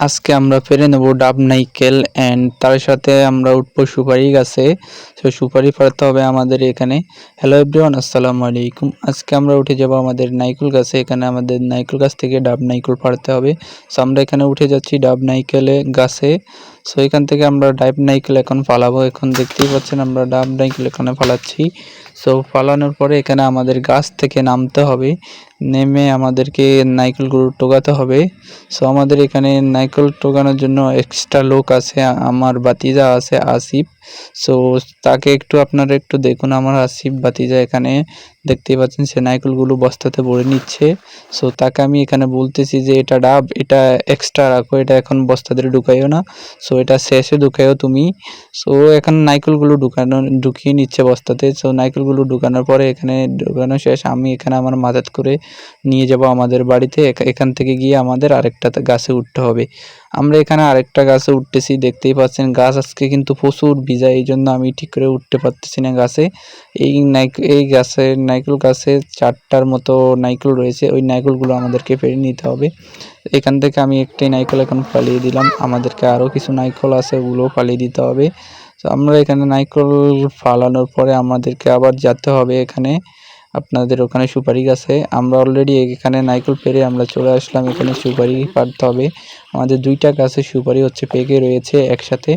আজকে আমরা পেরে নেব ডাব নাইকেল অ্যান্ড তার সাথে আমরা উঠবো সুপারি গাছে। তো সুপারি পাড়তে হবে আমাদের এখানে। হ্যালো এভরিওয়ান, আসসালামু আলাইকুম। আজকে আমরা উঠে যাব আমাদের নাইকুল গাছে। এখানে আমাদের নাইকুল গাছ থেকে ডাব নাইকুল পাড়তে হবে। সো আমরা এখানে উঠে যাচ্ছি ডাব নাইকেলে গাছে। সো এখান থেকে আমরা ডাব নাইকেল এখন ফালাবো। এখন দেখতেই পাচ্ছেন আমরা ডাব নাইকেল এখানে ফালাচ্ছি। সো ফালানোর পরে এখানে আমাদের গাছ থেকে নামতে হবে, নেমে আমাদেরকে নাইকেলগুলো টোকাতে হবে। সো আমাদের এখানে নাইকেল টোকানোর জন্য এক্সট্রা লোক আছে, আমার ভাতিজা আছে আসিফ। সো তাকে একটু আপনারা একটু দেখুন, আমার আসিফ ভাতিজা এখানে দেখতেই পাচ্ছেন সে নাইকেলগুলো বস্তাতে ভরে নিচ্ছে। সো তাকে আমি এখানে বলতেছি যে এটা ডাব, এটা এক্সট্রা রাখো, এটা এখন বস্তাতে ঢুকাইও না, সো এটা শেষে ঢুকাইও তুমি। সো এখন নাইকেলগুলো ঢুকিয়ে নিচ্ছে বস্তাতে। সো নাইকেলগুলো ঢুকানোর পরে এখানে ঢুকানো শেষ, আমি এখানে আমার মাথাত করে নিয়ে যাব আমাদের বাড়িতে। এখান থেকে গিয়ে আমাদের আরেকটা গাছে উঠতে হবে। আমরা এখানে আরেকটা গাছে উঠতেছি, দেখতেই পাচ্ছেন গাছ আজকে কিন্তু প্রচুর ভিজা, এই জন্য আমি ঠিক করে উঠতে পারতেছি না গাছে। এই গাছের নাইকেল গাছে 4টার মতো নাইকেল রয়েছে, ওই নাইকেলগুলো আমাদেরকে পেরে নিতে হবে। এখান থেকে আমি একটাই নাইকেল এখন ফালিয়ে দিলাম, আমাদেরকে আরও কিছু নাইকেল আছে ওগুলোও ফালিয়ে দিতে হবে। তো আমরা এখানে নাইকেল ফালানোর পরে আমাদেরকে আবার যেতে হবে এখানে আপনাদের ওখানে সুপারি গাছে। আমরা অলরেডি এখানে নাইকেল পেরে আমরা চলে আসলাম, এখানে সুপারি পাড়তে হবে। আমাদের 2টা গাছে সুপারি হচ্ছে পেকে রয়েছে একসাথে।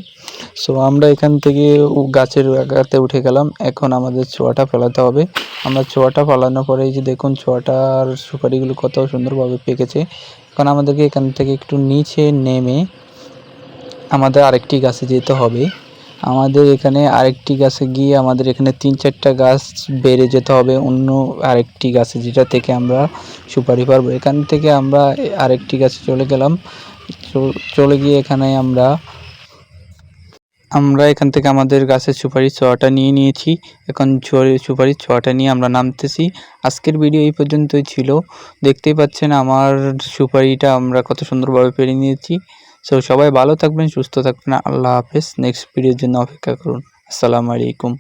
সো আমরা এখান থেকে গাছের আগাতে উঠে গেলাম, এখন আমাদের ছোয়াটা ফেলাতে হবে। আমরা ছোয়াটা ফেলানোর পরে এই যে দেখুন ছোয়াটার সুপারিগুলো কত সুন্দরভাবে পেকেছে। এখন আমাদেরকে এখান থেকে একটু নিচে নেমে আমাদের আরেকটি গাছে যেতে হবে। আমাদের এখানে আরেকটি গাছে গিয়ে আমাদের এখানে 3-4টা গাছ বেড়ে যেতে হবে অন্য আরেকটি গাছে, যেটা থেকে আমরা সুপারি পারবো। এখান থেকে আমরা আরেকটি গাছে চলে গেলাম। চলে গিয়ে এখানে আমরা এখান থেকে আমাদের গাছের সুপারির ছোঁয়াটা নিয়ে নিয়েছি। এখন সুপারির ছোঁয়াটা নিয়ে আমরা নামতেছি। আজকের ভিডিও এই পর্যন্তই ছিল। দেখতেই পাচ্ছেন আমার সুপারিটা আমরা কত সুন্দরভাবে পেরে নিয়েছি। সো সবাই ভালো থাকবেন, সুস্থ থাকবেন। আল্লাহ হাফেজ। নেক্সট ভিডিওর জন্য অপেক্ষা করুন। আসসালামু আলাইকুম।